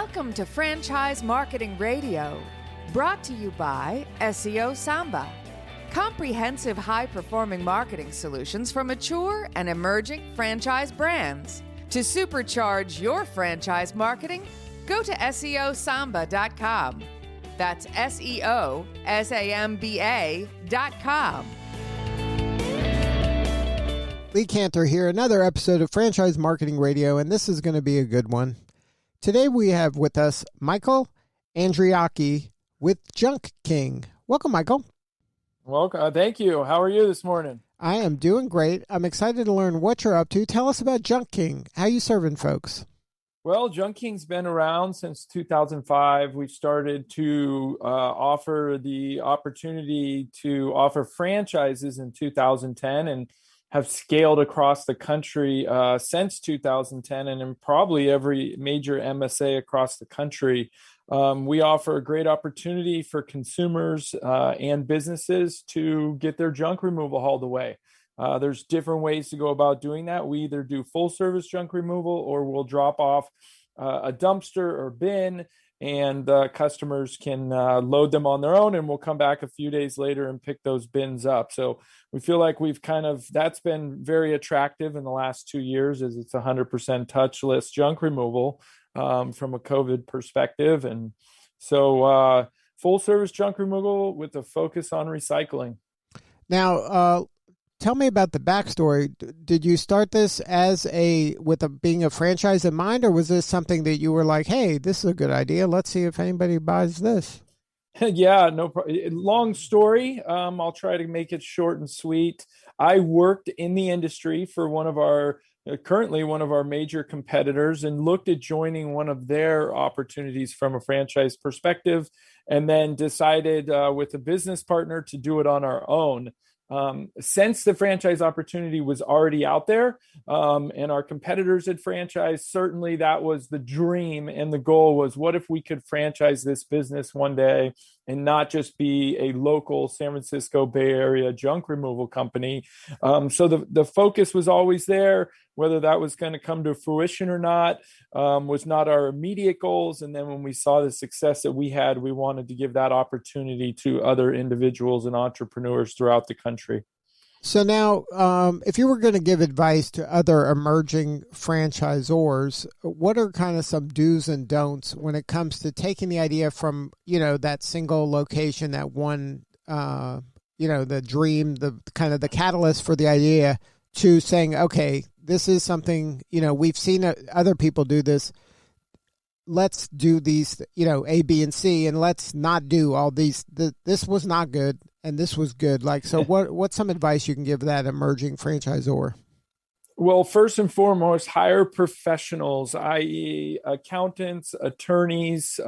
Welcome to Franchise Marketing Radio, brought to you by SeoSamba. Comprehensive high-performing marketing solutions for mature and emerging franchise brands. To supercharge your franchise marketing, go to SeoSamba.com. That's SeoSamba.com. Lee Cantor here, another episode of Franchise Marketing Radio, and this is going to be a good one. Today we have with us Michael Andreacchi with Junk King. Welcome, Michael. Welcome. Thank you. How are you this morning? I am doing great. I'm excited to learn what you're up to. Tell us about Junk King. How you serving folks? Well, Junk King's been around since 2005. We started to offer the opportunity to offer franchises in 2010 and have scaled across the country since 2010 and in probably every major MSA across the country. We offer a great opportunity for consumers and businesses to get their junk removal hauled away. There's different ways to go about doing that. We either do full service junk removal or we'll drop off a dumpster or bin, and customers can load them on their own, and we'll come back a few days later and pick those bins up. So we feel like that's been very attractive in the last 2 years, as it's 100% touchless junk removal from a COVID perspective. And so full service junk removal with a focus on recycling. Now, tell me about the backstory. Did you start this being a franchise in mind, or was this something that you were like, hey, this is a good idea. Let's see if anybody buys this? Yeah, no problem. Long story. I'll try to make it short and sweet. I worked in the industry for currently one of our major competitors, and looked at joining one of their opportunities from a franchise perspective, and then decided with a business partner to do it on our own. Since the franchise opportunity was already out there, and our competitors had franchised, certainly that was the dream, and the goal was, what if we could franchise this business one day and not just be a local San Francisco Bay Area junk removal company? So the focus was always there. Whether that was going to come to fruition or not was not our immediate goals. And then when we saw the success that we had, we wanted to give that opportunity to other individuals and entrepreneurs throughout the country. So now, if you were going to give advice to other emerging franchisors, what are kind of some do's and don'ts when it comes to taking the idea from, that single location, that one, the dream, the kind of the catalyst for the idea, to saying, okay, this is something, we've seen other people do this. Let's do these, A, B, and C, and let's not do all these. This was not good, and this was good. So what's some advice you can give that emerging franchisor? Well, first and foremost, hire professionals, i.e. accountants, attorneys,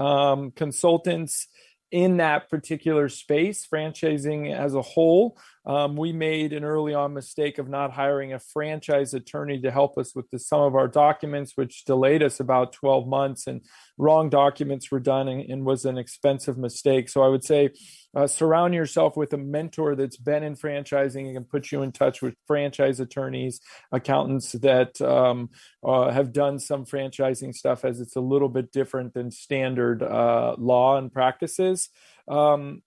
consultants in that particular space, franchising as a whole. We made an early on mistake of not hiring a franchise attorney to help us with some of our documents, which delayed us about 12 months, and wrong documents were done and was an expensive mistake. So I would say surround yourself with a mentor that's been in franchising and can put you in touch with franchise attorneys, accountants that have done some franchising stuff, as it's a little bit different than standard law and practices. When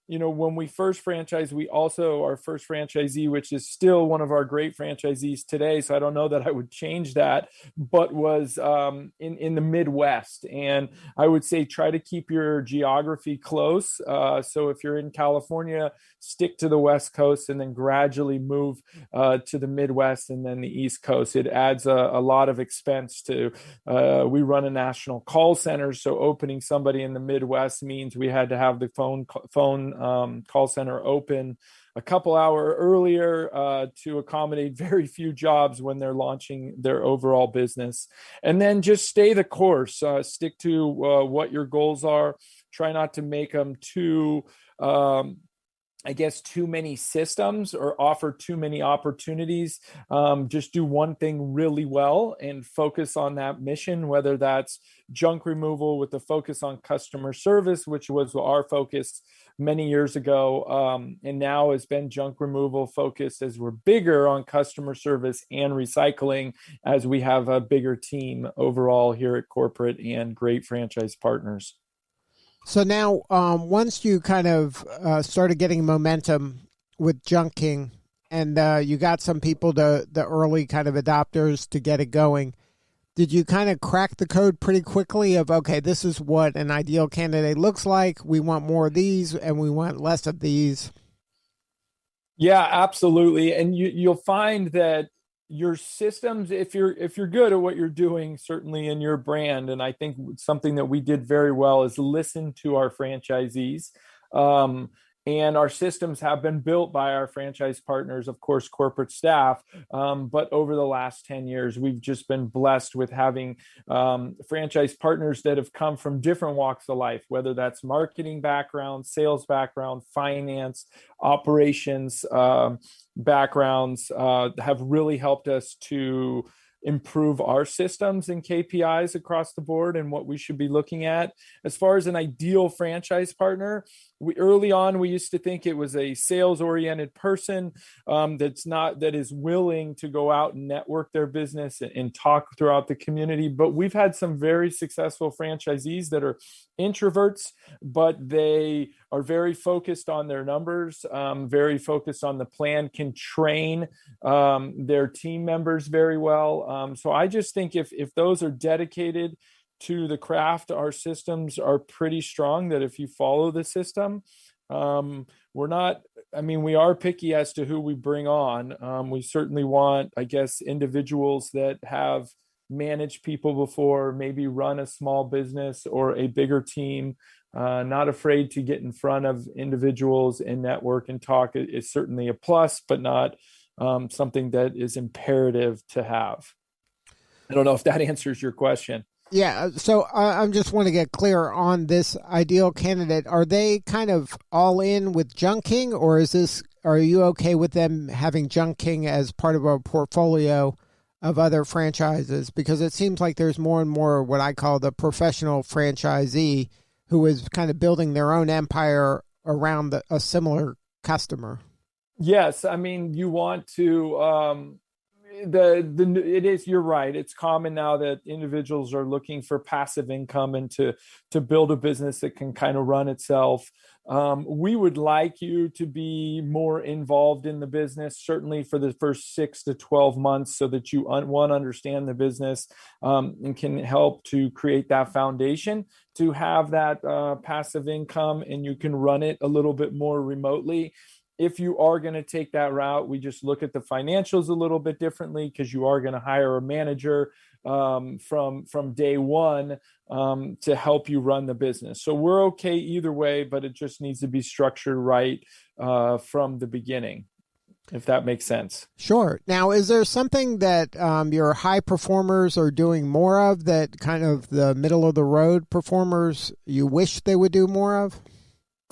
we first franchised, our first franchisee, which is still one of our great franchisees today, so I don't know that I would change that, but was in the Midwest. And I would say try to keep your geography close. So if you're in California, stick to the West Coast and then gradually move to the Midwest and then the East Coast. It adds a lot of expense to, we run a national call center, so opening somebody in the Midwest means we had to have the phone call center open a couple hours earlier to accommodate very few jobs when they're launching their overall business. And then just stay the course, stick to what your goals are. Try not to make them too I guess, too many systems or offer too many opportunities. Just do one thing really well and focus on that mission, whether that's junk removal with the focus on customer service, which was our focus many years ago, and now has been junk removal focused as we're bigger on customer service and recycling as we have a bigger team overall here at corporate and great franchise partners. So now, once you kind of started getting momentum with junking, and you got some people, the early kind of adopters, to get it going, did you kind of crack the code pretty quickly of, okay, this is what an ideal candidate looks like. We want more of these, and we want less of these? Yeah, absolutely. And you'll find that your systems, if you're good at what you're doing, certainly in your brand, and I think something that we did very well is listen to our franchisees. And our systems have been built by our franchise partners, of course, corporate staff. But over the last 10 years, we've just been blessed with having franchise partners that have come from different walks of life, whether that's marketing background, sales background, finance, operations backgrounds, have really helped us to improve our systems and KPIs across the board and what we should be looking at. As far as an ideal franchise partner, early on, we used to think it was a sales-oriented person that is willing to go out and network their business and talk throughout the community. But we've had some very successful franchisees that are introverts, but they are very focused on their numbers, very focused on the plan, can train their team members very well. So I just think if those are dedicated to the craft, our systems are pretty strong, that if you follow the system, we are picky as to who we bring on. We certainly want, I guess, individuals that have managed people before, maybe run a small business or a bigger team, not afraid to get in front of individuals and network and talk. It's certainly a plus, but not something that is imperative to have. I don't know if that answers your question. Yeah, so I just want to get clear on this ideal candidate. Are they kind of all in with junking, or are you okay with them having junking as part of a portfolio of other franchises? Because it seems like there's more and more what I call the professional franchisee who is kind of building their own empire around a similar customer. Yes, I mean, you want to... it is, you're right. It's common now that individuals are looking for passive income and to build a business that can kind of run itself. We would like you to be more involved in the business, certainly for the first 6 to 12 months, so that you understand the business and can help to create that foundation to have that passive income, and you can run it a little bit more remotely. If you are going to take that route, we just look at the financials a little bit differently, because you are going to hire a manager from day one to help you run the business. So we're okay either way, but it just needs to be structured right from the beginning, if that makes sense. Sure. Now, is there something that your high performers are doing more of that kind of the middle of the road performers you wish they would do more of?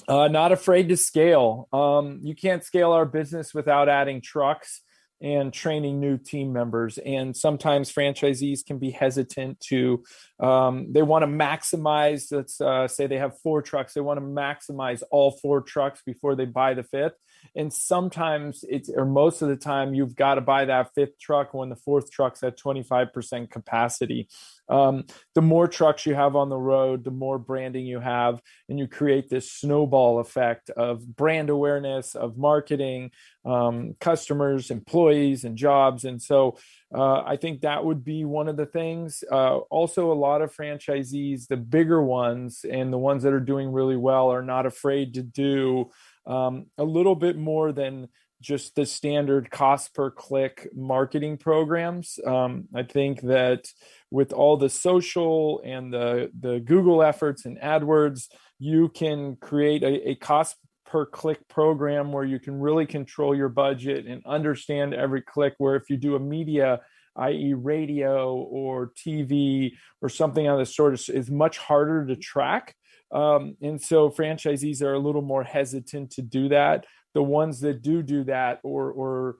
Not afraid to scale. You can't scale our business without adding trucks and training new team members. And sometimes franchisees can be hesitant to, they want to maximize, let's say they have 4 trucks. They want to maximize all 4 trucks before they buy the 5th. And sometimes most of the time, you've got to buy that 5th truck when the 4th truck's at 25% capacity. The more trucks you have on the road, the more branding you have, and you create this snowball effect of brand awareness, of marketing, customers, employees, and jobs. And so I think that would be one of the things. Also, a lot of franchisees, the bigger ones and the ones that are doing really well, are not afraid to do a little bit more than just the standard cost per click marketing programs. I think that with all the social and the Google efforts and AdWords, you can create a cost per click program where you can really control your budget and understand every click, where if you do a media, i.e. radio or TV or something of the sort, is much harder to track. And so franchisees are a little more hesitant to do that. the ones that do that, or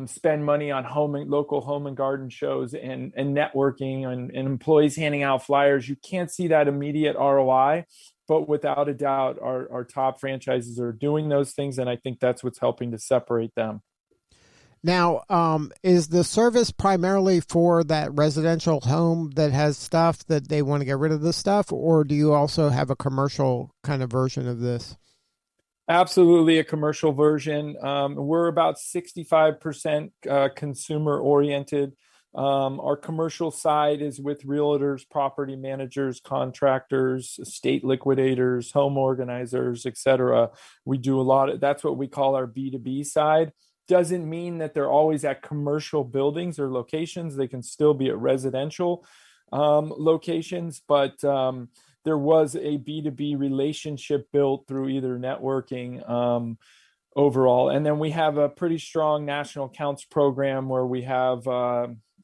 spend money on local home and garden shows and networking and employees handing out flyers, you can't see that immediate ROI. But without a doubt, our top franchises are doing those things, and I think that's what's helping to separate them. Now, is the service primarily for that residential home that has stuff that they want to get rid of the stuff, or do you also have a commercial kind of version of this? Absolutely a commercial version. We're about 65% consumer oriented. Our commercial side is with realtors, property managers, contractors, estate liquidators, home organizers, etc. We do a lot of, that's what we call our B2B side. Doesn't mean that they're always at commercial buildings or locations. They can still be at residential locations, but there was a B2B relationship built through either networking overall. And then we have a pretty strong national accounts program where we have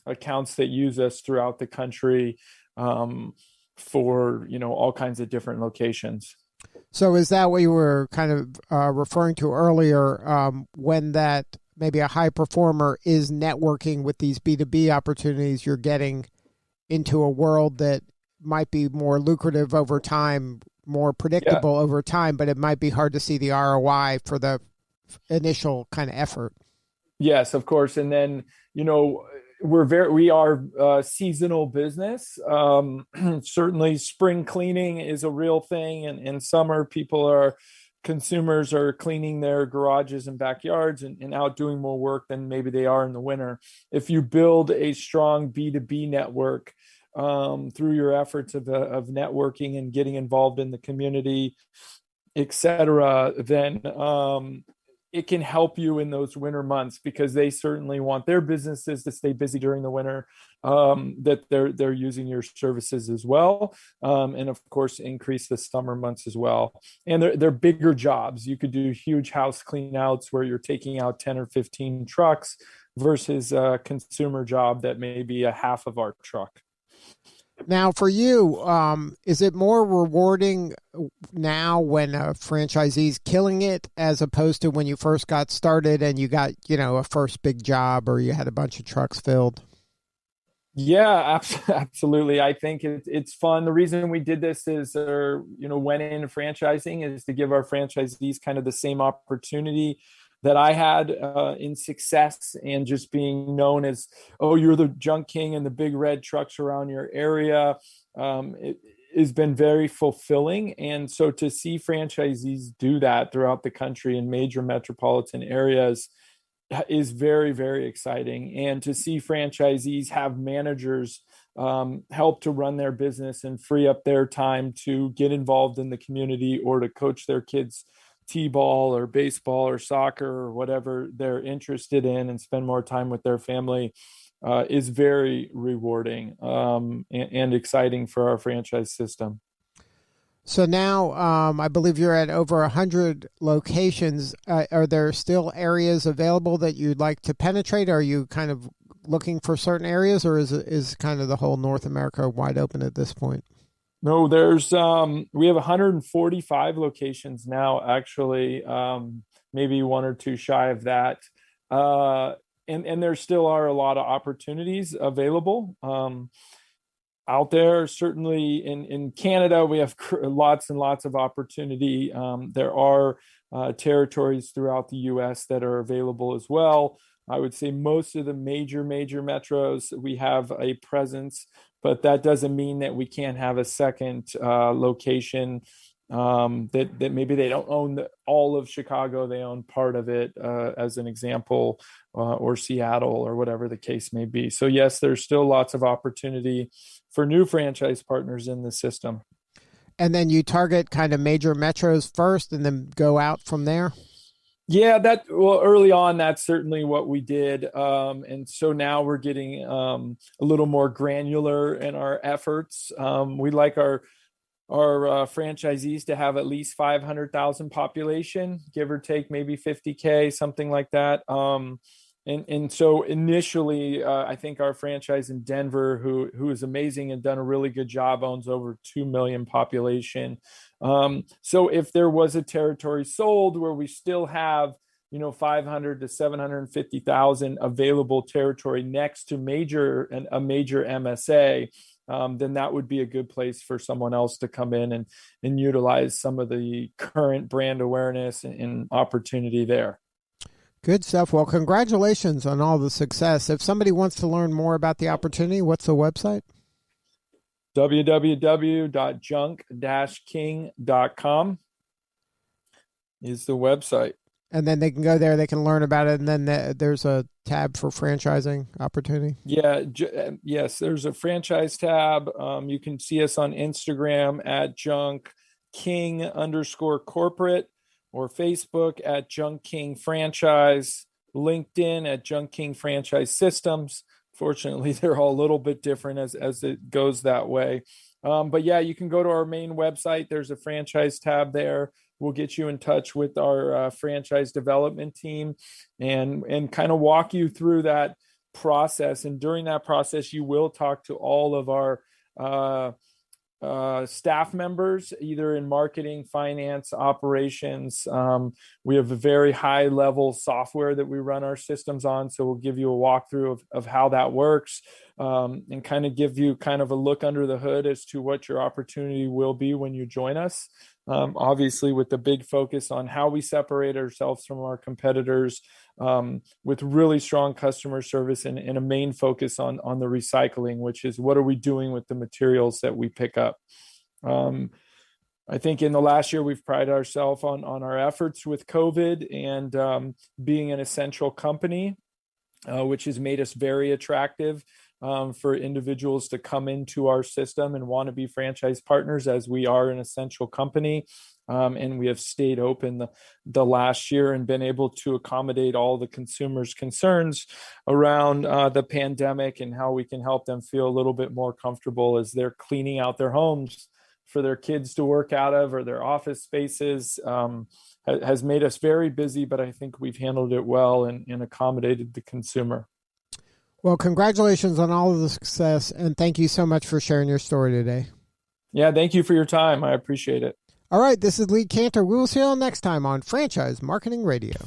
accounts that use us throughout the country for, all kinds of different locations. So is that what you were kind of referring to earlier, when that maybe a high performer is networking with these B2B opportunities, you're getting into a world that might be more lucrative over time, more predictable over time, but it might be hard to see the ROI for the initial kind of effort. Yes, of course. And then, we are a seasonal business. Certainly spring cleaning is a real thing. And in summer, consumers are cleaning their garages and backyards and out doing more work than maybe they are in the winter. If you build a strong B2B network through your efforts of networking and getting involved in the community, etc., then it can help you in those winter months, because they certainly want their businesses to stay busy during the winter, that they're using your services as well, and of course increase the summer months as well. And they're bigger jobs. You could do huge house clean outs where you're taking out 10 or 15 trucks versus a consumer job that may be a half of our truck. Now, for you, is it more rewarding now when a franchisee's killing it as opposed to when you first got started and you got, a first big job or you had a bunch of trucks filled? Yeah, absolutely. I think it's fun. The reason we did this is, went into franchising is to give our franchisees kind of the same opportunity that I had in success, and just being known as, oh, you're the junk king and the big red trucks around your area. It has been very fulfilling. And so to see franchisees do that throughout the country in major metropolitan areas is very, very exciting. And to see franchisees have managers help to run their business and free up their time to get involved in the community or to coach their kids t-ball or baseball or soccer or whatever they're interested in and spend more time with their family is very rewarding and exciting for our franchise system. So now I believe you're at over 100 locations. Are there still areas available that you'd like to penetrate? Are you kind of looking for certain areas, or is kind of the whole North America wide open at this point? No, we have 145 locations now, actually, maybe one or two shy of that. And there still are a lot of opportunities available out there. Certainly in Canada, we have lots and lots of opportunity. There are territories throughout the US that are available as well. I would say most of the major metros, we have a presence, but that doesn't mean that we can't have a second location that maybe they don't own all of Chicago, they own part of it, as an example, or Seattle, or whatever the case may be. So yes, there's still lots of opportunity for new franchise partners in the system. And then you target kind of major metros first and then go out from there? Yeah, early on, that's certainly what we did. And so now we're getting a little more granular in our efforts. We like our franchisees to have at least 500,000 population, give or take maybe 50K, something like that. And so initially, I think our franchise in Denver, who is amazing and done a really good job, owns over 2 million population. So if there was a territory sold where we still have 500 to 750,000 available territory next to a major MSA, then that would be a good place for someone else to come in and utilize some of the current brand awareness and opportunity there. Good stuff. Well, congratulations on all the success. If somebody wants to learn more about the opportunity, what's the website? www.junk-king.com is the website. And then they can go there, they can learn about it, and then there's a tab for franchising opportunity? Yeah, yes, there's a franchise tab. You can see us on Instagram at JunkKing_corporate, or Facebook at Junk King Franchise, LinkedIn at Junk King Franchise Systems. Fortunately, they're all a little bit different as it goes that way. But yeah, you can go to our main website. There's a franchise tab there. We'll get you in touch with our franchise development team and kind of walk you through that process. And during that process, you will talk to all of our staff members, either in marketing, finance, operations. We have a very high level software that we run our systems on. So we'll give you a walkthrough of how that works, and kind of give you kind of a look under the hood as to what your opportunity will be when you join us. Obviously, with the big focus on how we separate ourselves from our competitors, with really strong customer service and a main focus on the recycling, which is what are we doing with the materials that we pick up. I think in the last year, we've prided ourselves on our efforts with COVID and being an essential company, which has made us very attractive for individuals to come into our system and want to be franchise partners, as we are an essential company. And we have stayed open the last year and been able to accommodate all the consumers' concerns around the pandemic and how we can help them feel a little bit more comfortable as they're cleaning out their homes for their kids to work out of, or their office spaces. Has made us very busy, but I think we've handled it well and accommodated the consumer. Well, congratulations on all of the success, and thank you so much for sharing your story today. Yeah, thank you for your time. I appreciate it. All right, this is Lee Cantor. We will see you all next time on Franchise Marketing Radio.